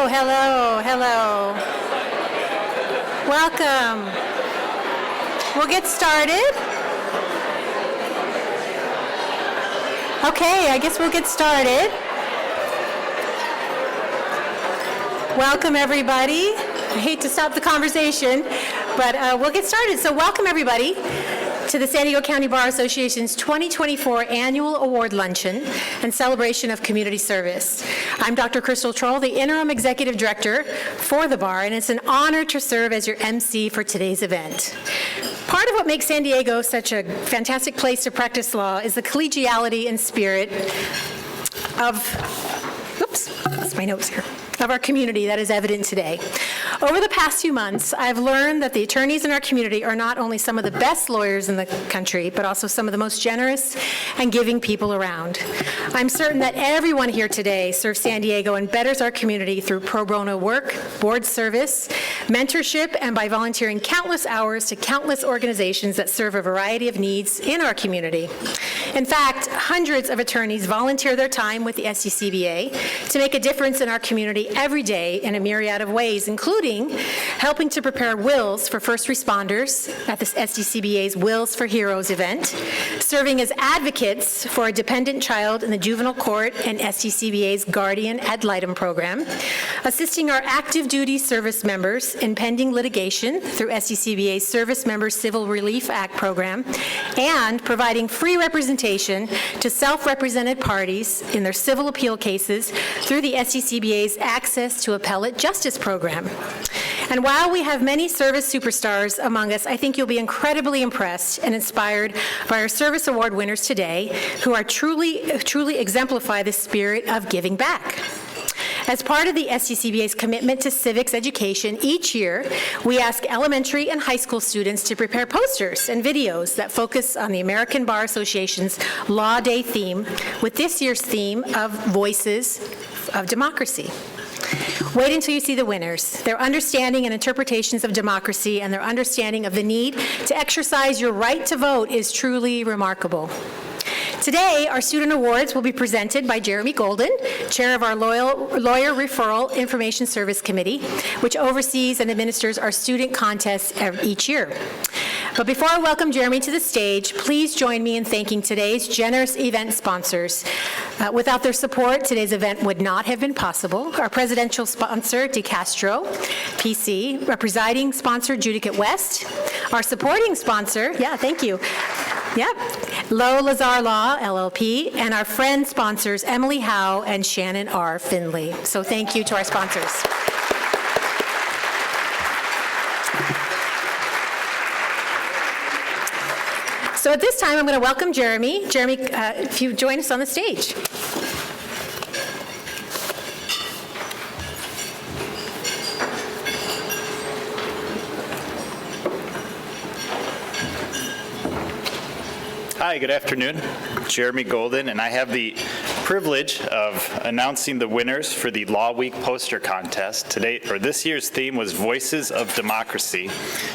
Hello, hello, hello. Welcome. We'll get started. Okay, I guess we'll get started. Welcome, everybody. I hate to stop the conversation, but we'll get started. So welcome, everybody, to the San Diego County Bar Association's 2024 Annual Award Luncheon and Celebration of Community Service. I'm Dr. Trull, the Interim Executive Director for the Bar, and it's an honor to serve as your MC for today's event. Part of what makes San Diego such a fantastic place to practice law is the collegiality and spirit of, oops, that's my notes here, of our community that is evident today. Over the past few months, I've learned that the attorneys in our community are not only some of the best lawyers in the country, but also some of the most generous and giving people around. I'm certain that everyone here today serves San Diego and betters our community through pro bono work, board service, mentorship, and by volunteering countless hours to countless organizations that serve a variety of needs in our community. In fact, hundreds of attorneys volunteer their time with the SDCBA to make a difference in our community every day in a myriad of ways, including helping to prepare wills for first responders at the SDCBA's Wills for Heroes event, serving as advocates for a dependent child in the juvenile court and SDCBA's Guardian Ad Litem program, assisting our active duty service members in pending litigation through SDCBA's Service Members Civil Relief Act program, and providing free representation to self-represented parties in their civil appeal cases through the SDCBA's Access to Appellate Justice program. And while we have many service superstars among us, I think you'll be incredibly impressed and inspired by our service award winners today, who are truly exemplify the spirit of giving back. As part of the SDCBA's commitment to civics education, each year we ask elementary and high school students to prepare posters and videos that focus on the American Bar Association's Law Day theme, with this year's theme of Voices of Democracy. Wait until you see the winners. Their understanding and interpretations of democracy and their understanding of the need to exercise your right to vote is truly remarkable. Today, our student awards will be presented by Jeremy Golden, chair of our Lawyer Referral Information Service Committee, which oversees and administers our student contests each year. But before I welcome Jeremy to the stage, please join me in thanking today's generous event sponsors. Without their support, today's event would not have been possible. Our presidential sponsor, DeCastro, PC, our presiding sponsor, Judicate West, our supporting sponsor, thank you, Lo Lazar Law, LLP, and our friend sponsors, Emily Howe and Shannon R. Finley. So thank you to our sponsors. So at this time, I'm going to welcome Jeremy. Jeremy, if you join us on the stage. Hi, good afternoon. Jeremy Golden, and I have the privilege of announcing the winners for the Law Week poster contest. This year's theme was Voices of Democracy.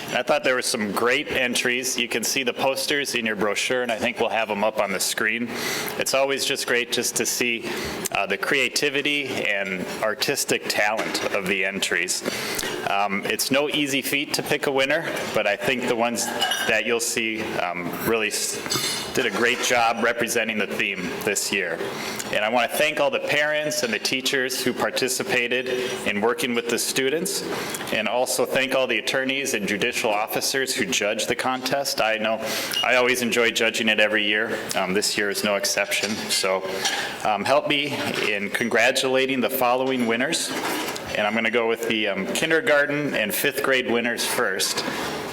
And I thought there were some great entries. You can see the posters in your brochure, and I think we'll have them up on the screen. It's always just great just to see the creativity and artistic talent of the entries. It's no easy feat to pick a winner, but I think the ones that you'll see really did a great job representing the theme this year. And I want to thank all the parents and the teachers who participated in working with the students, and also thank all the attorneys and judicial officers who judge the contest. I know I always enjoy judging it every year. This year is no exception. So help me in congratulating the following winners. And I'm going to go with the kindergarten and fifth grade winners first.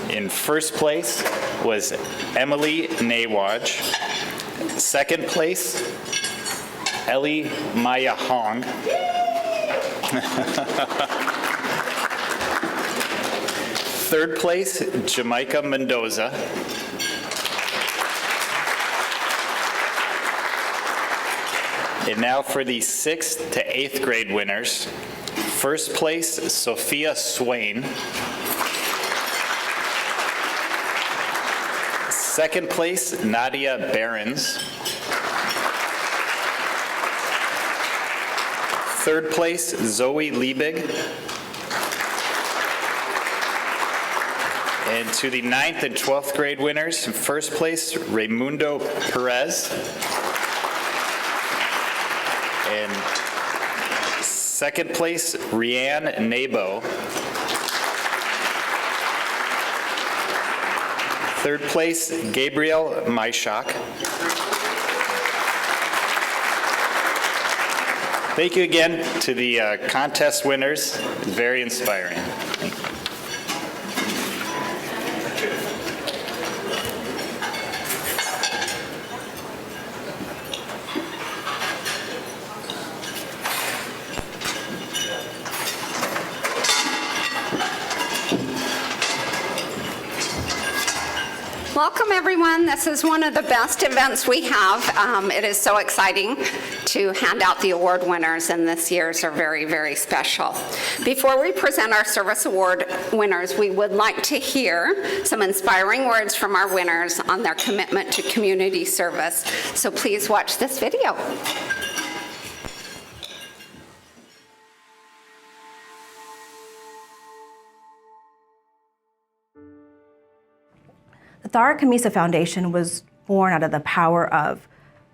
In first place was Emily Nawaj. Second place, Ellie Maya Hong. Third place, Jamaica Mendoza. And now for the 6th to 8th grade winners. First place, Sophia Swain. Second place, Nadia Behrens. Third place, Zoe Liebig. And to the 9th and 12th grade winners, first place, Raimundo Perez. And second place, Rianne Nebo. Third place, Gabriel Majchrzak. Thank you again to the contest winners. Very inspiring. Welcome, everyone. This is one of the best events we have. It is so exciting to hand out the award winners, and this year's are very, very special. Before we present our service award winners, we would like to hear some inspiring words from our winners on their commitment to community service. So please watch this video. The Tariq Khamisa Foundation was born out of the power of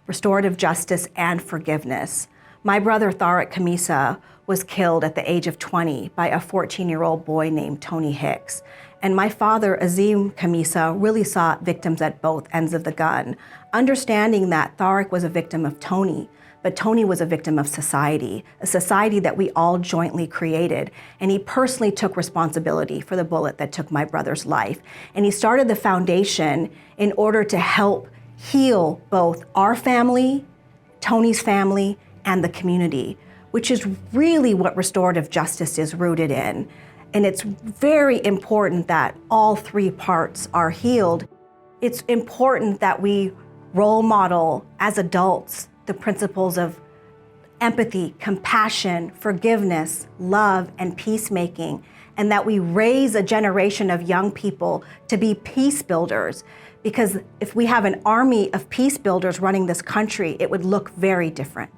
restorative justice and forgiveness. My brother Tariq Khamisa was killed at the age of 20 by a 14-year-old boy named Tony Hicks. And my father, Azim Khamisa, really saw victims at both ends of the gun, understanding that Tariq was a victim of Tony, but Tony was a victim of society, a society that we all jointly created. And he personally took responsibility for the bullet that took my brother's life. And he started the foundation in order to help heal both our family, Tony's family, and the community, which is really what restorative justice is rooted in. And it's very important that all three parts are healed. It's important that we role model as adults the principles of empathy, compassion, forgiveness, love, and peacemaking, and that we raise a generation of young people to be peace builders. Because if we have an army of peace builders running this country, it would look very different.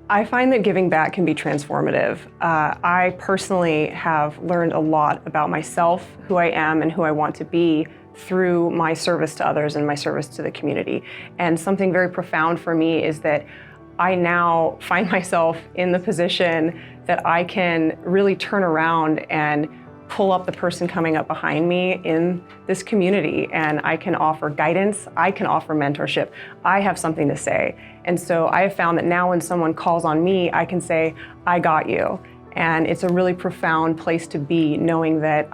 I find that giving back can be transformative. I personally have learned a lot about myself, who I am, and who I want to be through my service to others and my service to the community. And something very profound for me is that I now find myself in the position that I can really turn around and pull up the person coming up behind me in this community, and I can offer guidance, I can offer mentorship, I have something to say. And so I have found that now when someone calls on me, I can say, I got you. And it's a really profound place to be, knowing that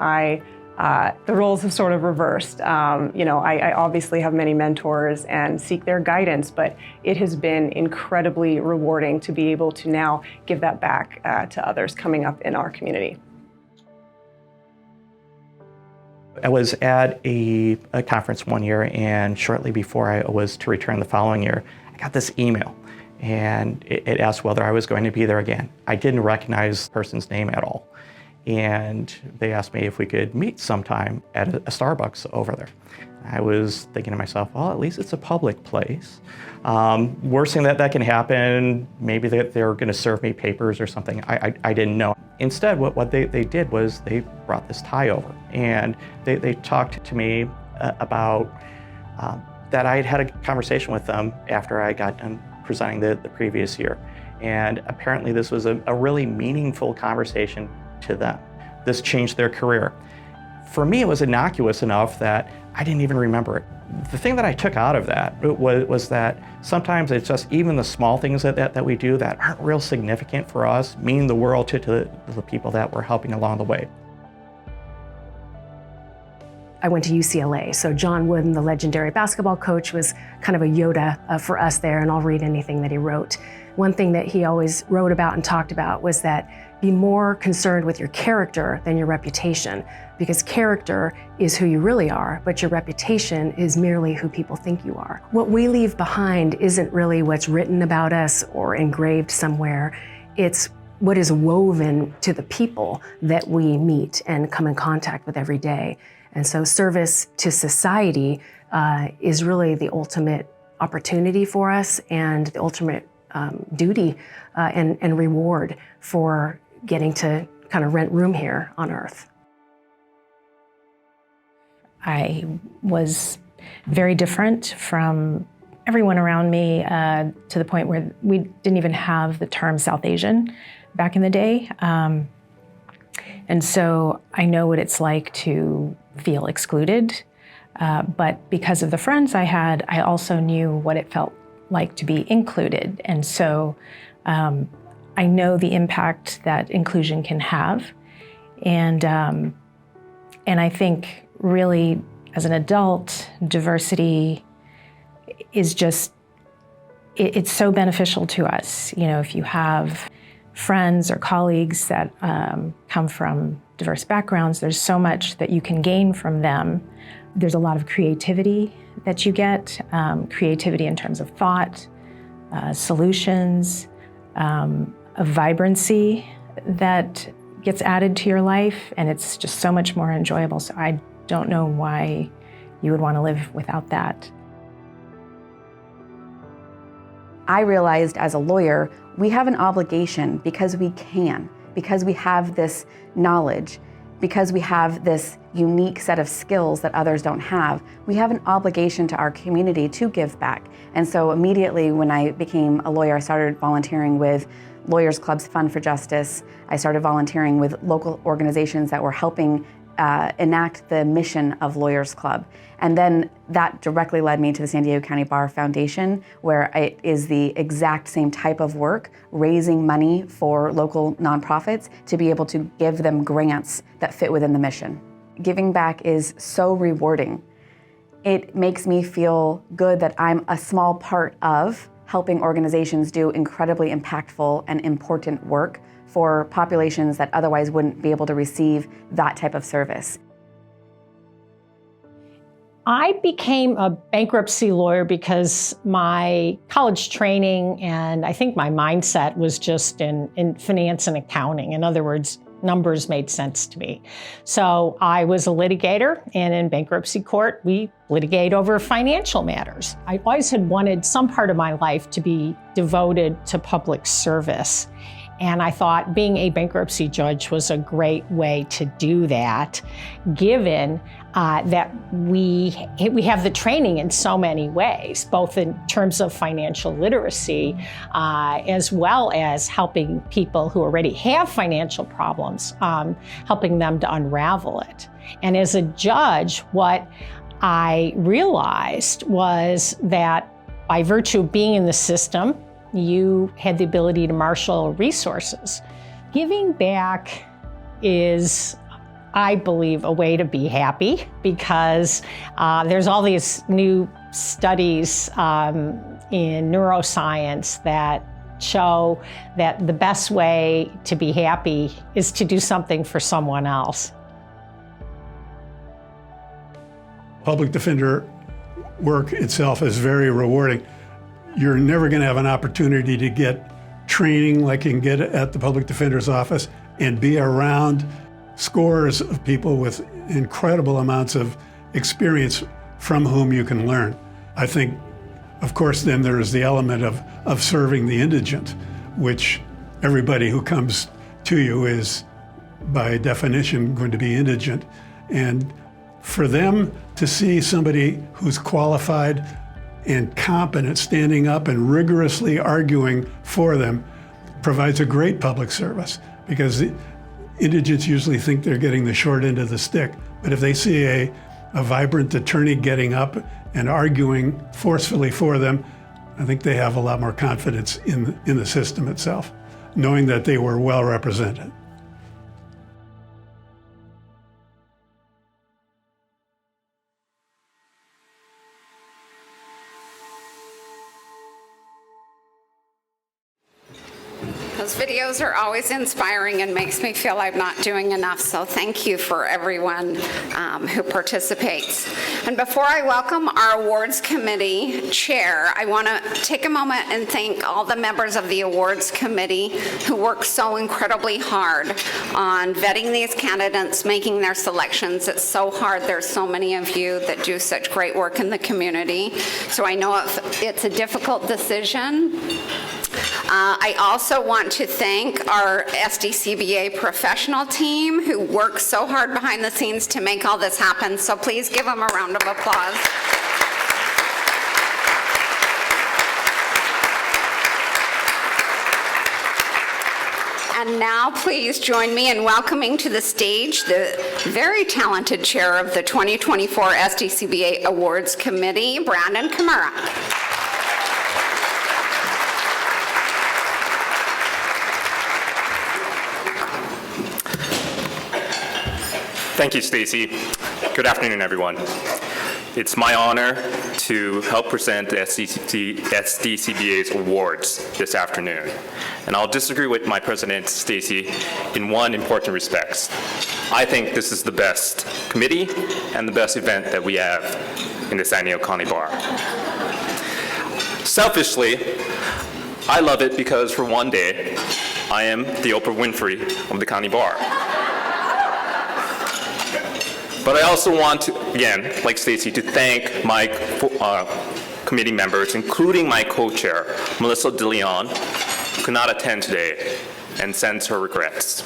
the roles have sort of reversed. I obviously have many mentors and seek their guidance, but it has been incredibly rewarding to be able to now give that back to others coming up in our community. I was at a conference one year, and shortly before I was to return the following year, I got this email, and it asked whether I was going to be there again. I didn't recognize the person's name at all, and they asked me if we could meet sometime at a Starbucks over there. I was thinking to myself, well, at least it's a public place. Worst thing that can happen, maybe they're going to serve me papers or something. I didn't know. Instead, what they did was they brought this tie over, and they talked to me about that I had a conversation with them after I got done presenting the previous year. And apparently this was a really meaningful conversation to them. This changed their career. For me, it was innocuous enough that I didn't even remember it. The thing that I took out of that was that sometimes it's just even the small things that we do that aren't real significant for us mean the world to the people that we're helping along the way. I went to UCLA, so John Wooden, the legendary basketball coach, was kind of a Yoda for us there, and I'll read anything that he wrote. One thing that he always wrote about and talked about was that be more concerned with your character than your reputation, because character is who you really are, but your reputation is merely who people think you are. What we leave behind isn't really what's written about us or engraved somewhere. It's what is woven to the people that we meet and come in contact with every day. And so service to society is really the ultimate opportunity for us and the ultimate duty and reward for getting to kind of rent room here on Earth. I was very different from everyone around me to the point where we didn't even have the term South Asian back in the day. And so I know what it's like to feel excluded. But because of the friends I had, I also knew what it felt like to be included. And so I know the impact that inclusion can have. And I think really as an adult, diversity is just, it's so beneficial to us. You know, if you have friends or colleagues that come from diverse backgrounds, there's so much that you can gain from them. There's a lot of creativity that you get, creativity in terms of thought, solutions, a vibrancy that gets added to your life, and it's just so much more enjoyable. So I don't know why you would want to live without that. I realized as a lawyer, we have an obligation because we can, because we have this knowledge, because we have this unique set of skills that others don't have. We have an obligation to our community to give back. And so immediately when I became a lawyer, I started volunteering with Lawyers Club's Fund for Justice. I started volunteering with local organizations that were helping enact the mission of Lawyers Club. And then that directly led me to the San Diego County Bar Foundation, where it is the exact same type of work, raising money for local nonprofits to be able to give them grants that fit within the mission. Giving back is so rewarding. It makes me feel good that I'm a small part of helping organizations do incredibly impactful and important work for populations that otherwise wouldn't be able to receive that type of service. I became a bankruptcy lawyer because my college training and I think my mindset was just in finance and accounting. In other words, numbers made sense to me. So I was a litigator, and in bankruptcy court, we litigate over financial matters. I always had wanted some part of my life to be devoted to public service. And I thought being a bankruptcy judge was a great way to do that, given that we have the training in so many ways, both in terms of financial literacy, as well as helping people who already have financial problems, helping them to unravel it. And as a judge, what I realized was that by virtue of being in the system, you had the ability to marshal resources. Giving back is, I believe, a way to be happy because there's all these new studies in neuroscience that show that the best way to be happy is to do something for someone else. Public defender work itself is very rewarding. You're never going to have an opportunity to get training like you can get at the public defender's office and be around scores of people with incredible amounts of experience from whom you can learn. I think, of course, then there's the element of serving the indigent, which everybody who comes to you is, by definition, going to be indigent. And for them to see somebody who's qualified and competent standing up and rigorously arguing for them provides a great public service, because indigents usually think they're getting the short end of the stick. But if they see a vibrant attorney getting up and arguing forcefully for them, I think they have a lot more confidence in the system itself, knowing that they were well represented. Those videos are always inspiring and makes me feel I'm not doing enough, so thank you for everyone who participates. And before I welcome our awards committee chair, I want to take a moment and thank all the members of the awards committee who work so incredibly hard on vetting these candidates, making their selections. It's so hard. There's so many of you that do such great work in the community. So I know it's a difficult decision. I also want to thank our SDCBA professional team who works so hard behind the scenes to make all this happen, so please give them a round of applause. And now please join me in welcoming to the stage the very talented chair of the 2024 SDCBA Awards Committee, Brandon Kimura. Thank you, Stacey. Good afternoon, everyone. It's my honor to help present the SDCBA's awards this afternoon. And I'll disagree with my president, Stacey, in one important respect. I think this is the best committee and the best event that we have in the San Diego County Bar. Selfishly, I love it because for one day, I am the Oprah Winfrey of the county bar. But I also want to, again, like Stacey, to thank my committee members, including my co-chair, Melissa DeLeon, who could not attend today and sends her regrets.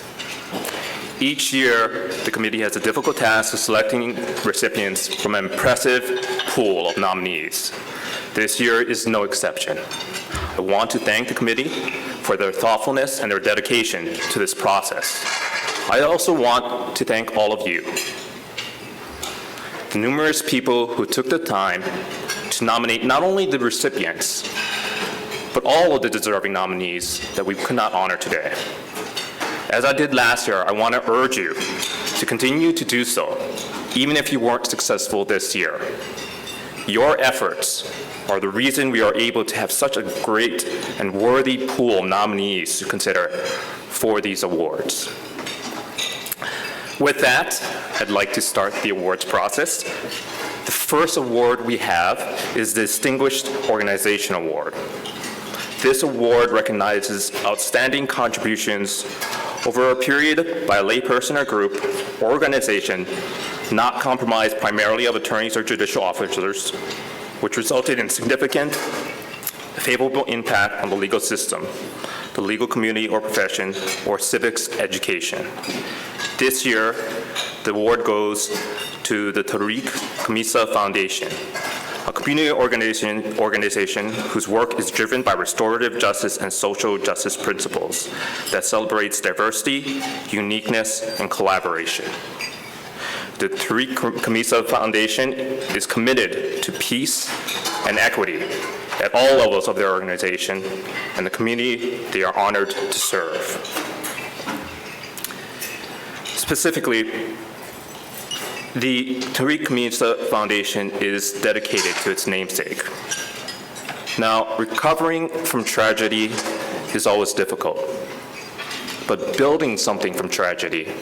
Each year, the committee has a difficult task of selecting recipients from an impressive pool of nominees. This year is no exception. I want to thank the committee for their thoughtfulness and their dedication to this process. I also want to thank all of you, the numerous people who took the time to nominate not only the recipients, but all of the deserving nominees that we could not honor today. As I did last year, I want to urge you to continue to do so, even if you weren't successful this year. Your efforts are the reason we are able to have such a great and worthy pool of nominees to consider for these awards. With that, I'd like to start the awards process. The first award we have is the Distinguished Organization Award. This award recognizes outstanding contributions over a period by a layperson or group or organization not comprised primarily of attorneys or judicial officers, which resulted in significant favorable impact on the legal system, the legal community or profession, or civics education. This year, the award goes to the Tariq Khamisa Foundation, a community organization whose work is driven by restorative justice and social justice principles that celebrates diversity, uniqueness, and collaboration. The Tariq Khamisa Foundation is committed to peace and equity at all levels of their organization and the community they are honored to serve. Specifically, the Tariq Khamisa Foundation is dedicated to its namesake. Now, recovering from tragedy is always difficult, but building something from tragedy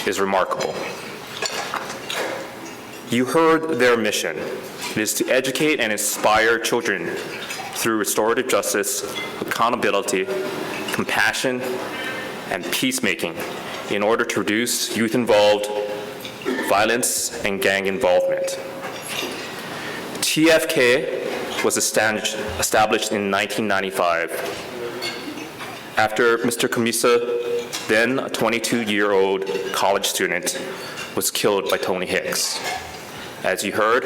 is remarkable. You heard their mission. It is to educate and inspire children through restorative justice, accountability, compassion, and peacemaking in order to reduce youth-involved violence and gang involvement. TFK was established in 1995 after Mr. Khamisa, then a 22-year-old college student, was killed by Tony Hicks. As you heard,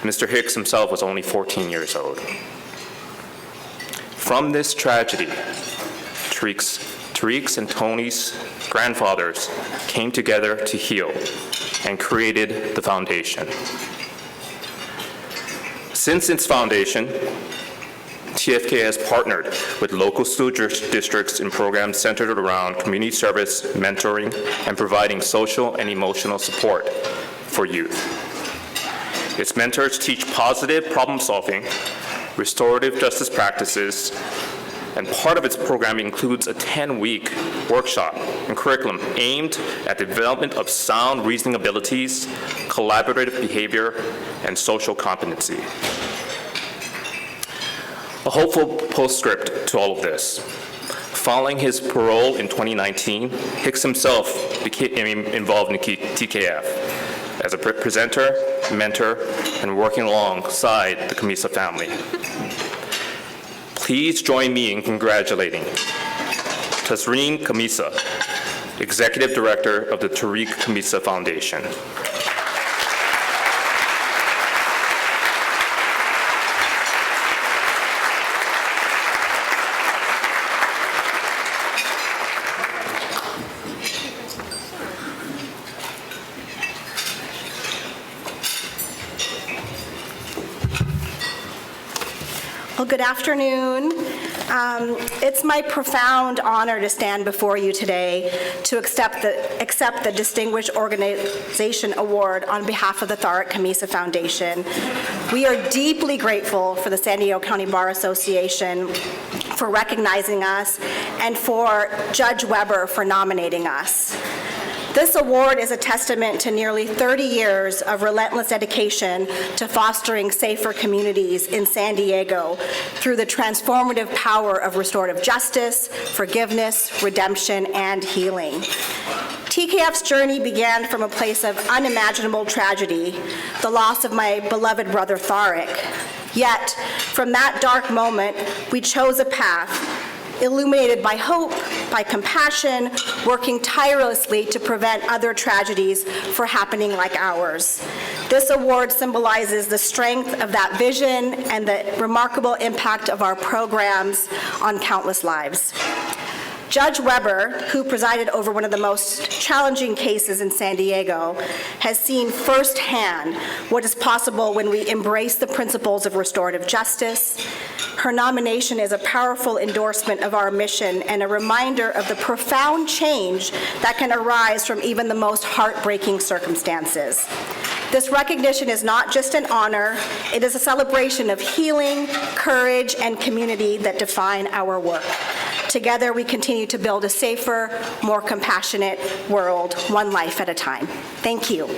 Mr. Hicks himself was only 14 years old. From this tragedy, Tariq's and Tony's grandfathers came together to heal and created the foundation. Since its foundation, TFK has partnered with local school districts in programs centered around community service, mentoring, and providing social and emotional support for youth. Its mentors teach positive problem solving, restorative justice practices, and part of its program includes a 10-week workshop and curriculum aimed at the development of sound reasoning abilities, collaborative behavior, and social competency. A hopeful postscript to all of this. Following his parole in 2019, Hicks himself became involved in TKF as a presenter, mentor, and working alongside the Khamisa family. Please join me in congratulating Tasreen Khamisa, Executive Director of the Tariq Khamisa Foundation. Well, good afternoon. It's my profound honor to stand before you today to accept the Distinguished Organization Award on behalf of the Tariq Khamisa Foundation. We are deeply grateful for the San Diego County Bar Association for recognizing us and for Judge Weber for nominating us. This award is a testament to nearly 30 years of relentless dedication to fostering safer communities in San Diego through the transformative power of restorative justice, forgiveness, redemption, and healing. TKF's journey began from a place of unimaginable tragedy, the loss of my beloved brother Tariq. Yet, from that dark moment, we chose a path illuminated by hope, by compassion, working tirelessly to prevent other tragedies from happening like ours. This award symbolizes the strength of that vision and the remarkable impact of our programs on countless lives. Judge Weber, who presided over one of the most challenging cases in San Diego, has seen firsthand what is possible when we embrace the principles of restorative justice. Her nomination is a powerful endorsement of our mission and a reminder of the profound change that can arise from even the most heartbreaking circumstances. This recognition is not just an honor, it is a celebration of healing, courage, and community that define our work. Together, we continue to build a safer, more compassionate world, one life at a time. Thank you.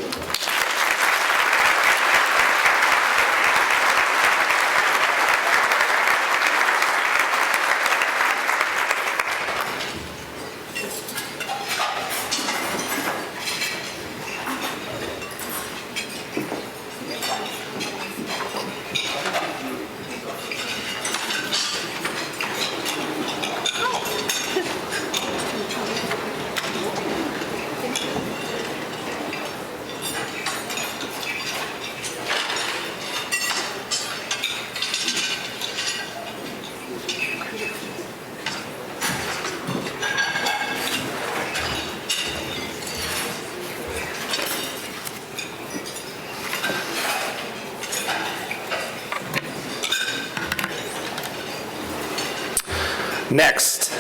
Next,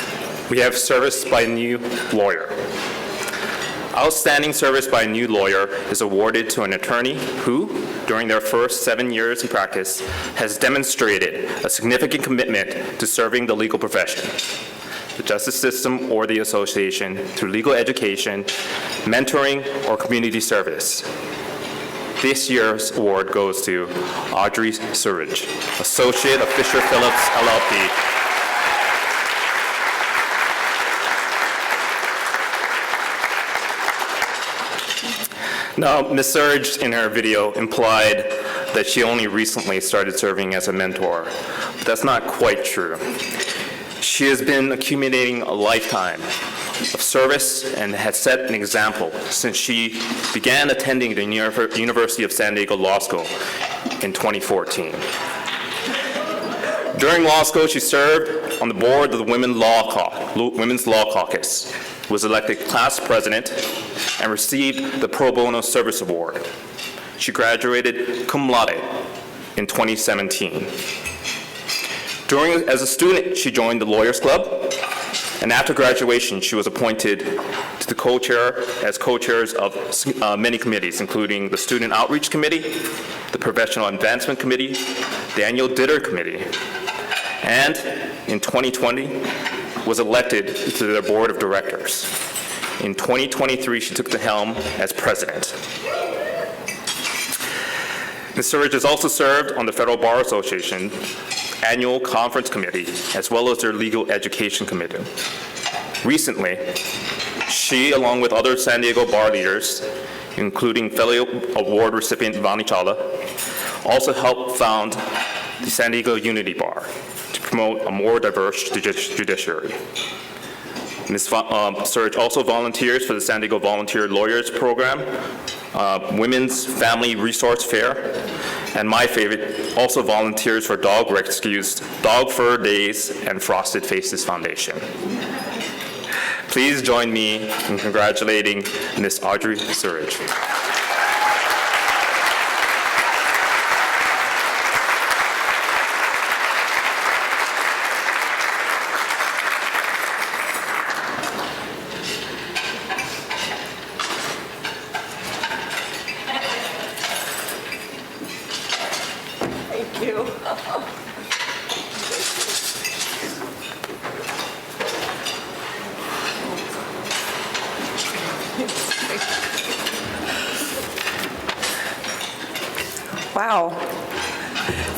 we have service by a new lawyer. Outstanding service by a new lawyer is awarded to an attorney who, during their first 7 years in practice, has demonstrated a significant commitment to serving the legal profession, the justice system, or the association through legal education, mentoring, or community service. This year's award goes to Audrey Surridge, Associate of Fisher Phillips, LLP. Now, Ms. Surridge, in her video, implied that she only recently started serving as a mentor, but that's not quite true. She has been accumulating a lifetime of service and has set an example since she began attending the University of San Diego Law School in 2014. During law school, she served on the board of the Women's Law Caucus, was elected class president, and received the Pro Bono Service Award. She graduated cum laude in 2017. As a student, she joined the Lawyers Club, and after graduation, she was appointed to the co-chairs of many committees, including the Student Outreach Committee, the Professional Advancement Committee, the Annual Dinner Committee, and in 2020, was elected to their board of directors. In 2023, she took the helm as president. Ms. Surridge has also served on the Federal Bar Association Annual Conference Committee, as well as their Legal Education Committee. Recently, she, along with other San Diego bar leaders, including fellow award recipient Vaani Chawla, also helped found the San Diego Unity Bar to promote a more diverse judiciary. Ms. Surridge also volunteers for the San Diego Volunteer Lawyers Program, Women's Family Resource Fair, and my favorite, also volunteers for dog rescues, Dog Fur Days, and Frosted Faces Foundation. Please join me in congratulating Ms. Audrey Surridge. Wow.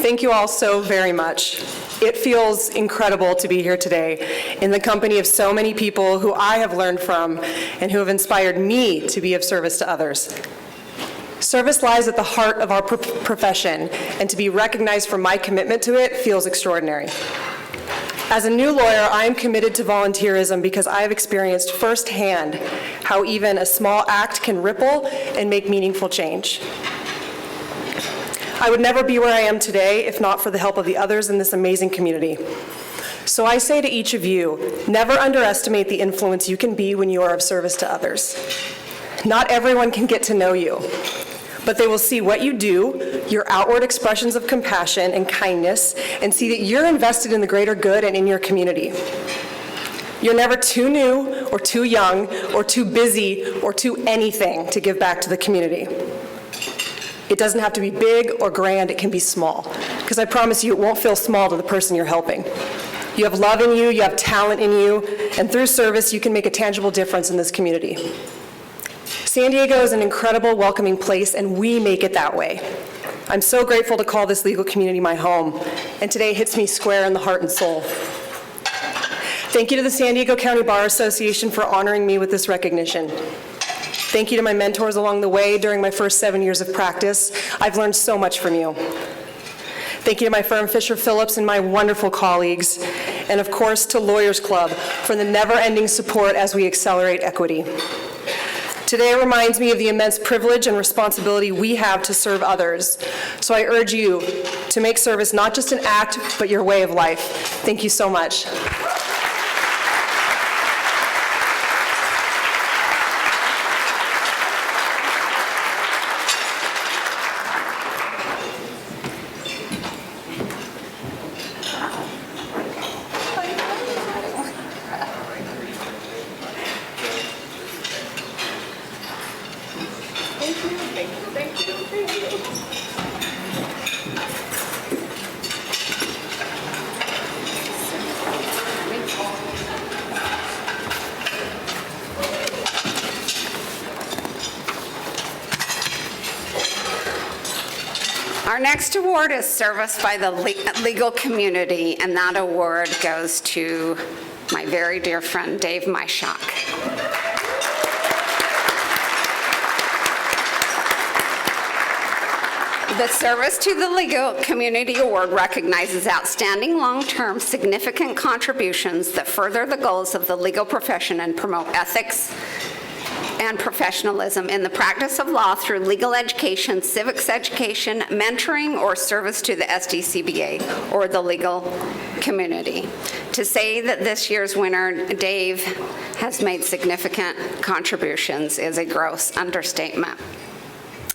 Thank you all so very much. It feels incredible to be here today in the company of so many people who I have learned from and who have inspired me to be of service to others. Service lies at the heart of our profession, and to be recognized for my commitment to it feels extraordinary. As a new lawyer, I am committed to volunteerism because I have experienced firsthand how even a small act can ripple and make meaningful change. I would never be where I am today if not for the help of the others in this amazing community. So I say to each of you, never underestimate the influence you can be when you are of service to others. Not everyone can get to know you, but they will see what you do, your outward expressions of compassion and kindness, and see that you're invested in the greater good and in your community. You're never too new or too young or too busy or too anything to give back to the community. It doesn't have to be big or grand, it can be small, because I promise you it won't feel small to the person you're helping. You have love in you have talent in you, and through service you can make a tangible difference in this community. San Diego is an incredible, welcoming place, and we make it that way. I'm so grateful to call this legal community my home, and today hits me square in the heart and soul. Thank you to the San Diego County Bar Association for honoring me with this recognition. Thank you to my mentors along the way during my first 7 years of practice. I've learned so much from you. Thank you to my firm Fisher Phillips and my wonderful colleagues, and of course to Lawyers Club for the never-ending support as we accelerate equity. Today reminds me of the immense privilege and responsibility we have to serve others. So I urge you to make service not just an act, but your way of life. Thank you so much. Our next award is Service by the Legal Community, and that award goes to my very dear friend, Dave Majchrzak. The Service to the Legal Community Award recognizes outstanding long-term significant contributions that further the goals of the legal profession and promote ethics and professionalism in the practice of law through legal education, civics education, mentoring, or service to the SDCBA or the legal community. To say that this year's winner, Dave, has made significant contributions is a gross understatement.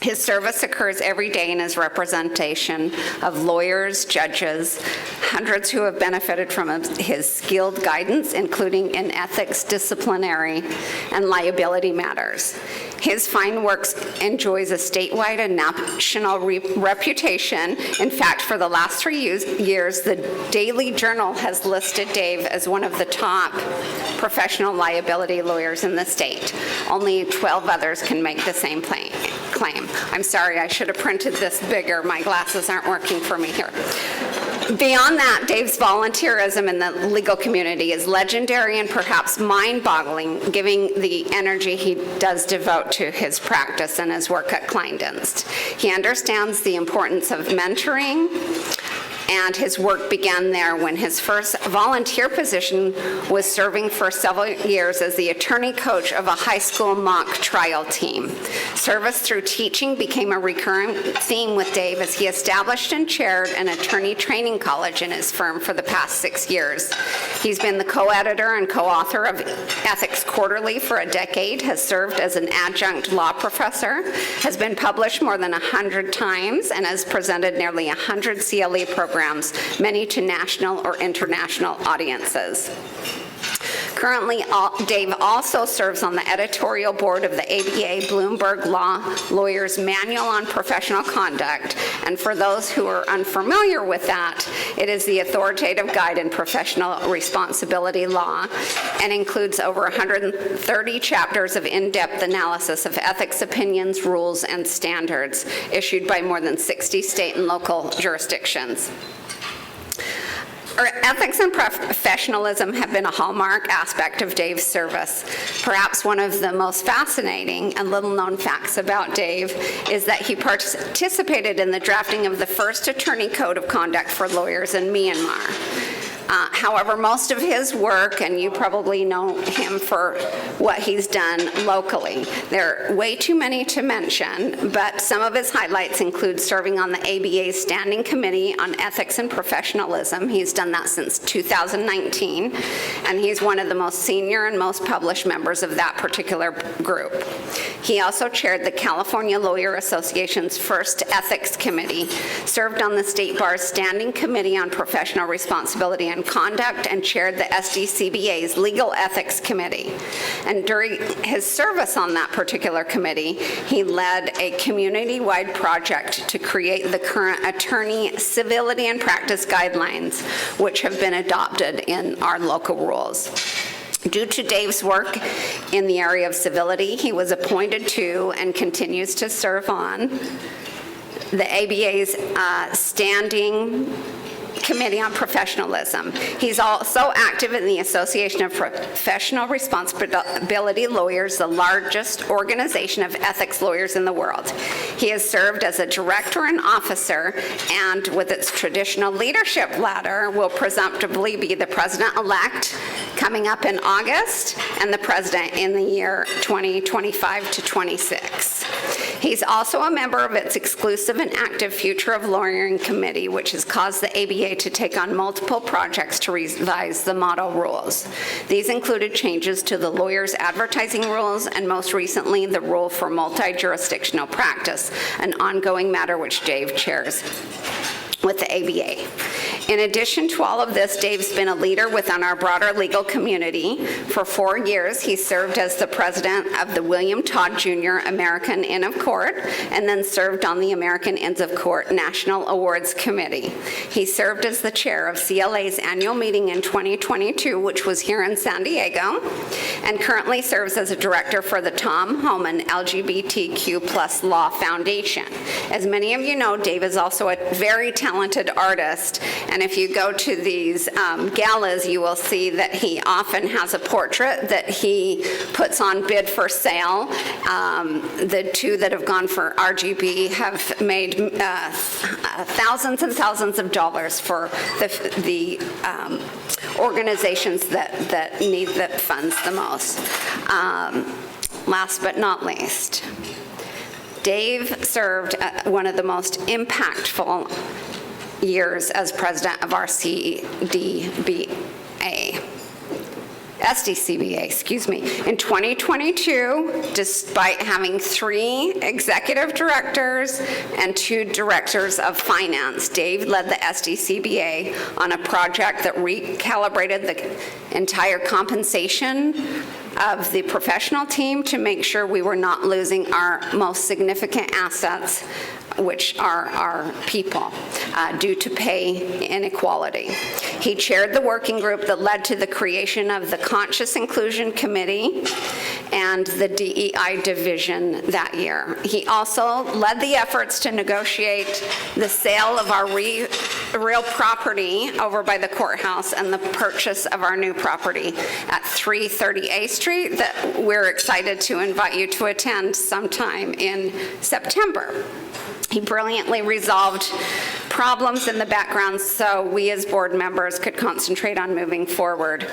His service occurs every day in his representation of lawyers, judges, hundreds who have benefited from his skilled guidance, including in ethics, disciplinary, and liability matters. His fine work enjoys a statewide and national reputation. In fact, for the last 3 years, the Daily Journal has listed Dave as one of the top professional liability lawyers in the state. Only 12 others can make the same claim. I'm sorry, I should have printed this bigger. My glasses aren't working for me here. Beyond that, Dave's volunteerism in the legal community is legendary and perhaps mind-boggling, given the energy he does devote to his practice and his work at Kleindienst. He understands the importance of mentoring and his work began there when his first volunteer position was serving for several years as the attorney coach of a high school mock trial team. Service through teaching became a recurring theme with Dave as he established and chaired an attorney training college in his firm for the past 6 years. He's been the co-editor and co-author of Ethics Quarterly for a decade, has served as an adjunct law professor, has been published more than 100 times, and has presented nearly 100 CLE programs, many to national or international audiences. Currently, Dave also serves on the editorial board of the ABA Bloomberg Law Lawyers Manual on Professional Conduct, and for those who are unfamiliar with that, it is the authoritative guide in professional responsibility law and includes over 130 chapters of in-depth analysis of ethics opinions, rules, and standards issued by more than 60 state and local jurisdictions. Ethics and professionalism have been a hallmark aspect of Dave's service. Perhaps one of the most fascinating and little-known facts about Dave is that he participated in the drafting of the first attorney code of conduct for lawyers in Myanmar. However, most of his work, and you probably know him for what he's done locally, there are way too many to mention, but some of his highlights include serving on the ABA's Standing Committee on Ethics and Professionalism. He's done that since 2019, and he's one of the most senior and most published members of that particular group. He also chaired the California Lawyer Association's first Ethics Committee, served on the State Bar's Standing Committee on Professional Responsibility and Conduct, and chaired the SDCBA's Legal Ethics Committee. And during his service on that particular committee, he led a community-wide project to create the current attorney civility and practice guidelines, which have been adopted in our local rules. Due to Dave's work in the area of civility, he was appointed to and continues to serve on the ABA's Standing Committee on Professionalism. He's also active in the Association of Professional Responsibility Lawyers, the largest organization of ethics lawyers in the world. He has served as a director and officer, and with its traditional leadership ladder, will presumptively be the president-elect coming up in August and the president in the year 2025 to 26. He's also a member of its exclusive and active Future of Lawyering Committee, which has caused the ABA to take on multiple projects to revise the model rules. These included changes to the lawyers' advertising rules and most recently the rule for multi-jurisdictional practice, an ongoing matter which Dave chairs with the ABA. In addition to all of this, Dave's been a leader within our broader legal community. For 4 years, he served as the president of the William Todd Jr. American Inn of Court, and then served on the American Inns of Court National Awards Committee. He served as the chair of CLA's annual meeting in 2022, which was here in San Diego, and currently serves as a director for the Tom Homan LGBTQ+ Law Foundation. As many of you know, Dave is also a very talented artist, and if you go to these galas, you will see that he often has a portrait that he puts on bid for sale. The two that have gone for RGB have made thousands and thousands of dollars for the organizations that need the funds the most. Last but not least, Dave served one of the most impactful years as president of our SDCBA, excuse me. In 2022, despite having 3 executive directors and 2 directors of finance, Dave led the SDCBA on a project that recalibrated the entire compensation of the professional team to make sure we were not losing our most significant assets, which are our people, due to pay inequality. He chaired the working group that led to the creation of the Conscious Inclusion Committee and the DEI division that year. He also led the efforts to negotiate the sale of our real property over by the courthouse and the purchase of our new property at 330 A Street that we're excited to invite you to attend sometime in September. He brilliantly resolved problems in the background so we as board members could concentrate on moving forward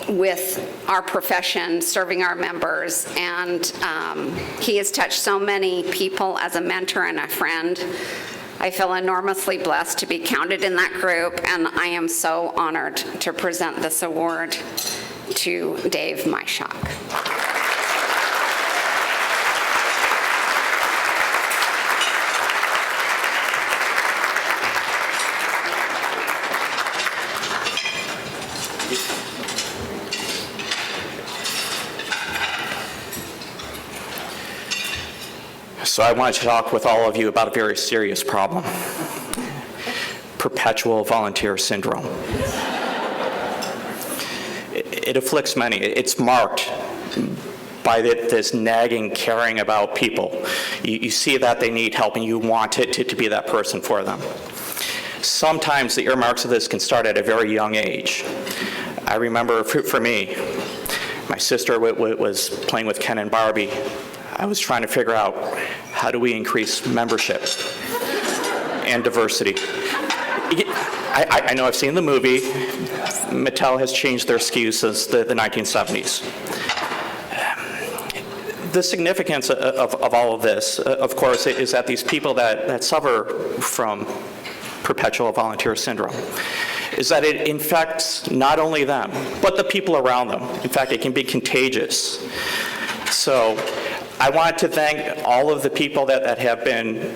with our profession, serving our members. And he has touched so many people as a mentor and a friend. I feel enormously blessed to be counted in that group, and I am so honored to present this award to Dave Majchrzak. So I wanted to talk with all of you about a very serious problem: perpetual volunteer syndrome. It afflicts many. It's marked by this nagging caring about people. You see that they need help and you want it to be that person for them. Sometimes the earmarks of this can start at a very young age. I remember for me, my sister was playing with Ken and Barbie. I was trying to figure out, how do we increase membership and diversity? I know I've seen the movie. Mattel has changed their SKUs since the 1970s. The significance of all of this, of course, is that these people that suffer from perpetual volunteer syndrome, is that it infects not only them, but the people around them. In fact, it can be contagious. So I want to thank all of the people that have been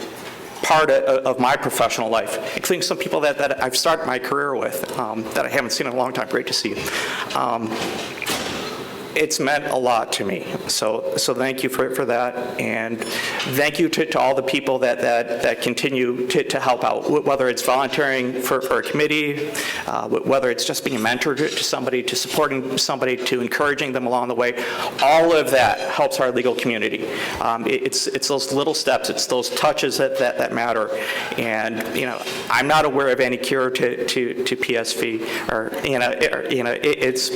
part of my professional life, including some people that I've started my career with that I haven't seen in a long time. Great to see you. It's meant a lot to me, so thank you for that, and thank you to all the people that continue to help out, whether it's volunteering for a committee, whether it's just being a mentor to somebody, to supporting somebody, to encouraging them along the way. All of that helps our legal community. It's those little steps, it's those touches that matter, and I'm not aware of any cure to PSV,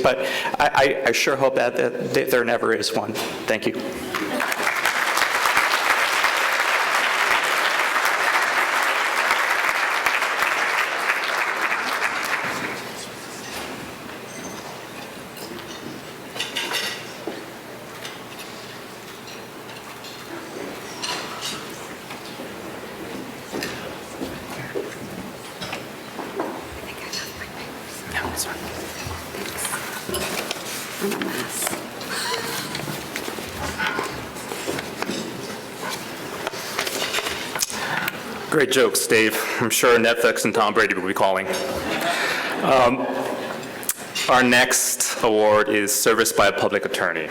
but I sure hope that there never is one. Thank you. Great jokes, Dave. I'm sure Netflix and Tom Brady will be calling. Our next award is Service by a Public Attorney.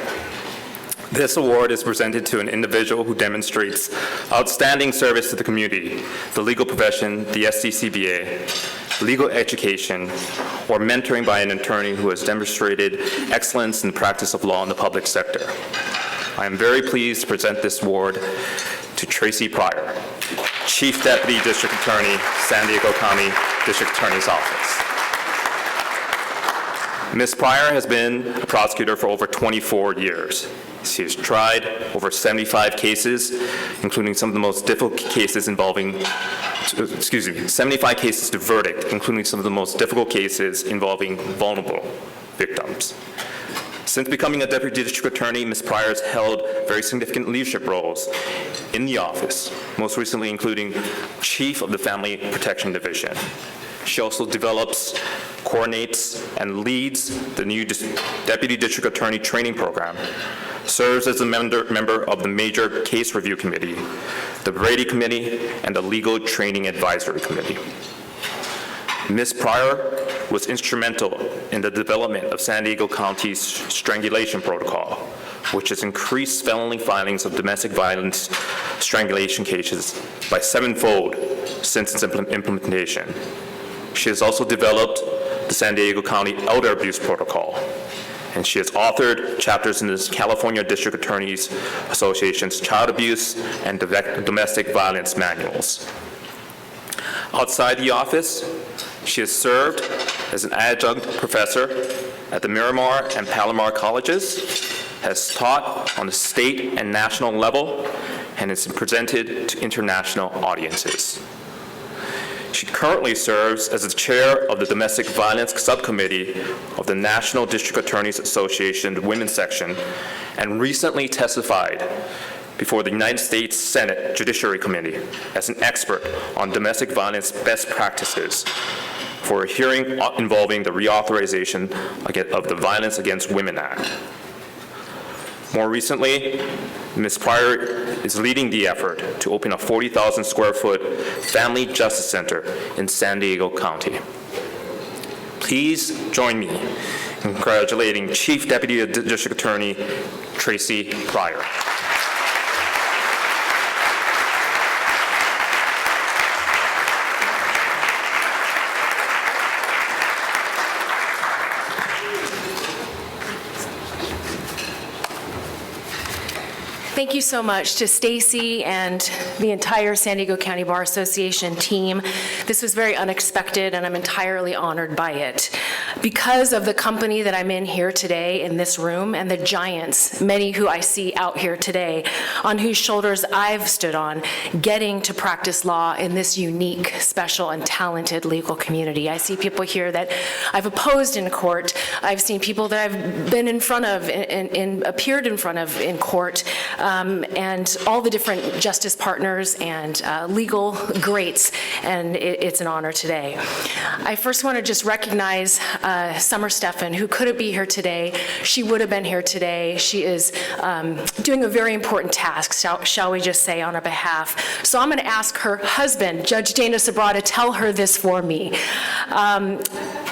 This award is presented to an individual who demonstrates outstanding service to the community, the legal profession, the SDCBA, legal education, or mentoring by an attorney who has demonstrated excellence in the practice of law in the public sector. I am very pleased to present this award to Tracy Prior, Chief Deputy District Attorney, San Diego County District Attorney's Office. Ms. Prior has been a prosecutor for over 24 years. She has tried over 75 cases, including some of the most difficult cases involving, 75 cases to verdict, including some of the most difficult cases involving vulnerable victims. Since becoming a Deputy District Attorney, Ms. Prior has held very significant leadership roles in the office, most recently including Chief of the Family Protection Division. She also develops, coordinates, and leads the new Deputy District Attorney Training Program, serves as a member of the Major Case Review Committee, the Brady Committee, and the Legal Training Advisory Committee. Ms. Prior was instrumental in the development of San Diego County's strangulation protocol, which has increased felony filings of domestic violence strangulation cases by 7-fold since its implementation. She has also developed the San Diego County Elder Abuse Protocol, and she has authored chapters in the California District Attorneys Association's Child Abuse and Domestic Violence Manuals. Outside the office, she has served as an adjunct professor at the Miramar and Palomar colleges, has taught on the state and national level, and has been presented to international audiences. She currently serves as the chair of the Domestic Violence Subcommittee of the National District Attorneys Association Women's Section, and recently testified before the United States Senate Judiciary Committee as an expert on domestic violence best practices for a hearing involving the reauthorization of the Violence Against Women Act. More recently, Ms. Prior is leading the effort to open a 40,000 square foot Family Justice Center in San Diego County. Please join me in congratulating Chief Deputy District Attorney Tracy Prior. Thank you so much to Stacey and the entire San Diego County Bar Association team. This was very unexpected, and I'm entirely honored by it. Because of the company that I'm in here today in this room and the giants, many who I see out here today, on whose shoulders I've stood on, getting to practice law in this unique, special, and talented legal community. I see people here that I've opposed in court. I've seen people that I've been in front of and appeared in front of in court. And all the different justice partners and legal greats, and it's an honor today. I first want to just recognize Summer Steffen, who couldn't be here today. She would have been here today. She is doing a very important task, shall we just say, on our behalf. So I'm going to ask her husband, Judge Dana Sabra, to tell her this for me.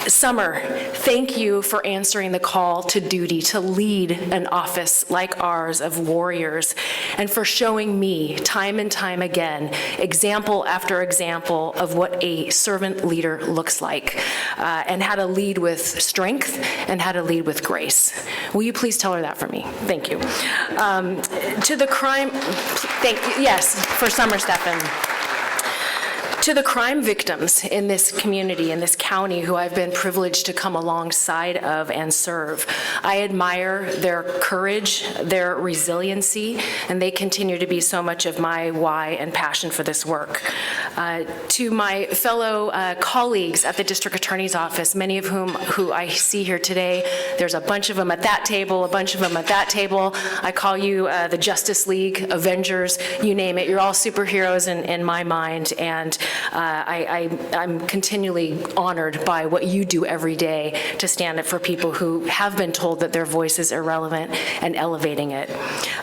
Summer, thank you for answering the call to duty to lead an office like ours of warriors, and for showing me time and time again, example after example of what a servant leader looks like, and how to lead with strength and how to lead with grace. Will you please tell her that for me? Thank you. To the crime, thank you, yes, for Summer Steffen. To the crime victims in this community, in this county, who I've been privileged to come alongside of and serve, I admire their courage, their resiliency, and they continue to be so much of my why and passion for this work. To my fellow colleagues at the District Attorney's Office, many of who I see here today, there's a bunch of them at that table, a bunch of them at that table. I call you the Justice League, Avengers, you name it. You're all superheroes in my mind, and I'm continually honored by what you do every day to stand up for people who have been told that their voice is irrelevant and elevating it.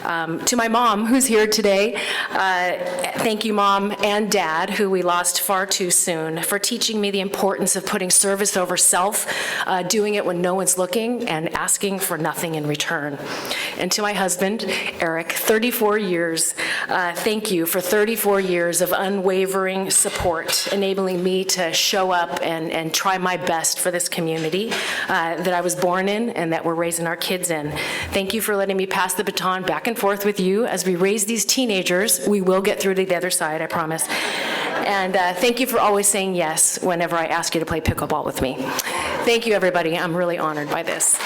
To my mom, who's here today, thank you, Mom and Dad, who we lost far too soon, for teaching me the importance of putting service over self, doing it when no one's looking, and asking for nothing in return. And to my husband, Eric, 34 years, thank you for 34 years of unwavering support, enabling me to show up and try my best for this community that I was born in and that we're raising our kids in. Thank you for letting me pass the baton back and forth with you as we raise these teenagers. We will get through to the other side, I promise. And thank you for always saying yes whenever I ask you to play pickleball with me. Thank you, everybody. I'm really honored by this.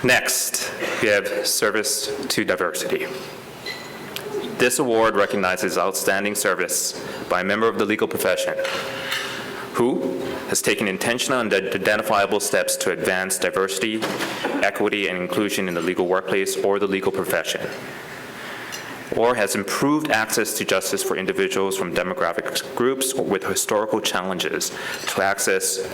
Next, we have Service to Diversity. This award recognizes outstanding service by a member of the legal profession who has taken intentional and identifiable steps to advance diversity, equity, and inclusion in the legal workplace or the legal profession, or has improved access to justice for individuals from demographic groups with historical challenges to access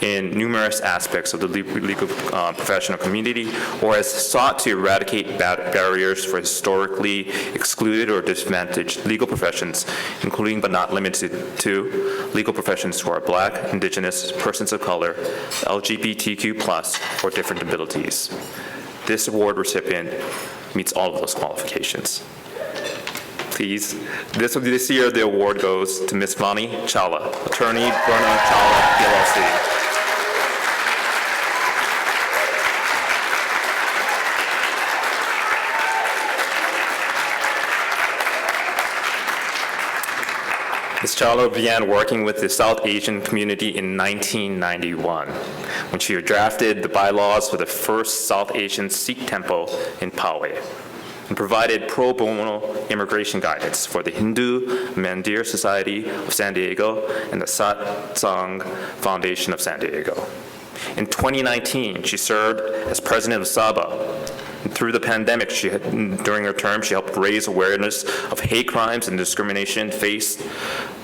in numerous aspects of the legal professional community, or has sought to eradicate barriers for historically excluded or disadvantaged legal professions, including but not limited to legal professions who are Black, Indigenous, persons of color, LGBTQ+, or different abilities. This award recipient meets all of those qualifications. Please, this year the award goes to Ms. Vaani Chawla, attorney, Vaani Chawla, LLC. Ms. Chawla began working with the South Asian community in 1991, when she drafted the bylaws for the first South Asian Sikh temple in Poway, and provided pro bono immigration guidance for the Hindu Mandir Society of San Diego and the Satsang Foundation of San Diego. In 2019, she served as president of SABA. And through the pandemic, during her term, she helped raise awareness of hate crimes and discrimination faced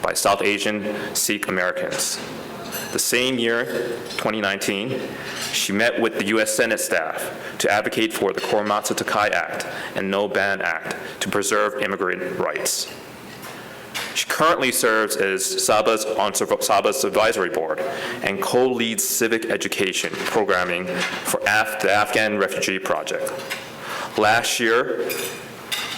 by South Asian Sikh Americans. The same year, 2019, she met with the U.S. Senate staff to advocate for the Korematsu Takai Act and No Ban Act to preserve immigrant rights. She currently serves as Saba's advisory board and co-leads civic education programming for the Afghan Refugee Project. Last year,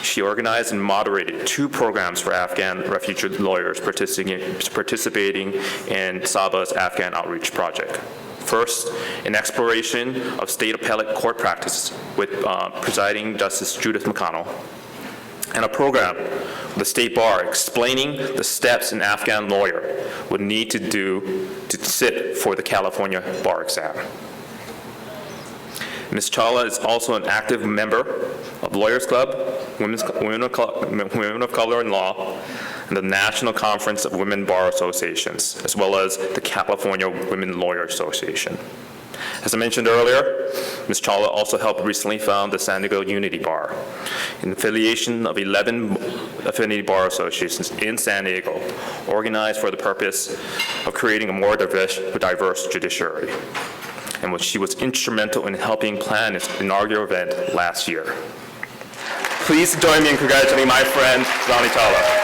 she organized and moderated 2 programs for Afghan refugee lawyers participating in Saba's Afghan Outreach Project. First, an exploration of state appellate court practice with presiding Justice Judith McConnell, and a program with the State Bar explaining the steps an Afghan lawyer would need to do to sit for the California bar exam. Ms. Chawla is also an active member of Lawyers Club, Women of Color in Law, and the National Conference of Women Bar Associations, as well as the California Women Lawyer Association. As I mentioned earlier, Ms. Chawla also helped recently found the San Diego Unity Bar, an affiliation of 11 affinity bar associations in San Diego, organized for the purpose of creating a more diverse judiciary, and which she was instrumental in helping plan its inaugural event last year. Please join me in congratulating my friend, Vaani Chawla.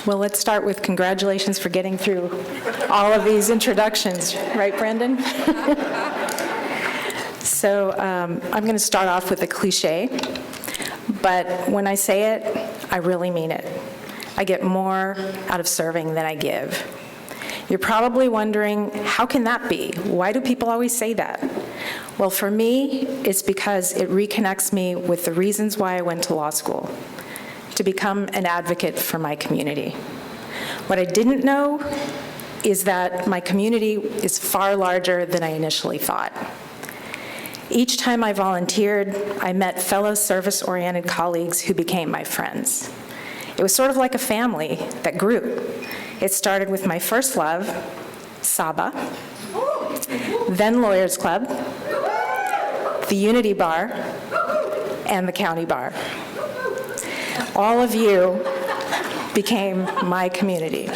Well, let's start with congratulations for getting through all of these introductions, right, Brandon? So I'm going to start off with a cliche, but when I say it, I really mean it. I get more out of serving than I give. You're probably wondering, how can that be? Why do people always say that? Well, for me, it's because it reconnects me with the reasons why I went to law school, to become an advocate for my community. What I didn't know is that my community is far larger than I initially thought. Each time I volunteered, I met fellow service-oriented colleagues who became my friends. It was sort of like a family that grew. It started with my first love, SABA, then Lawyers Club, the Unity Bar, and the County Bar. All of you became my community.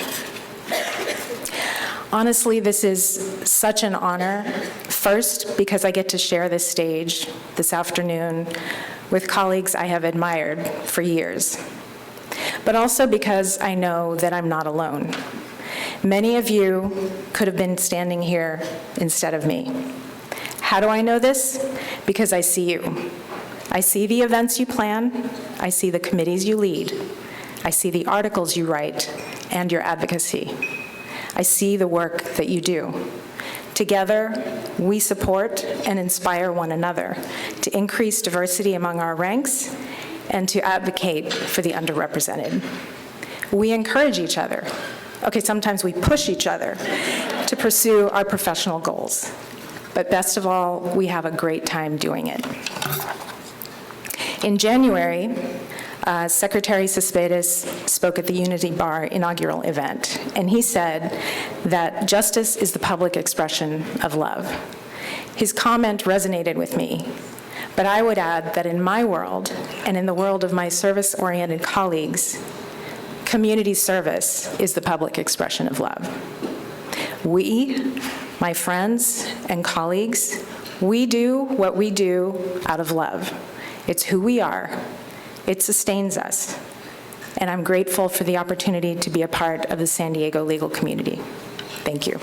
Honestly, this is such an honor. First, because I get to share this stage this afternoon with colleagues I have admired for years. But also because I know that I'm not alone. Many of you could have been standing here instead of me. How do I know this? Because I see you. I see the events you plan, I see the committees you lead, I see the articles you write and your advocacy. I see the work that you do. Together, we support and inspire one another to increase diversity among our ranks and to advocate for the underrepresented. We encourage each other. Okay, sometimes we push each other to pursue our professional goals. but best of all, we have a great time doing it. In January, Secretary Cespedes spoke at the Unity Bar inaugural event, and he said that justice is the public expression of love. His comment resonated with me, but I would add that in my world, and in the world of my service-oriented colleagues, community service is the public expression of love. We, my friends and colleagues, we do what we do out of love. It's who we are. It sustains us. And I'm grateful for the opportunity to be a part of the San Diego legal community. Thank you.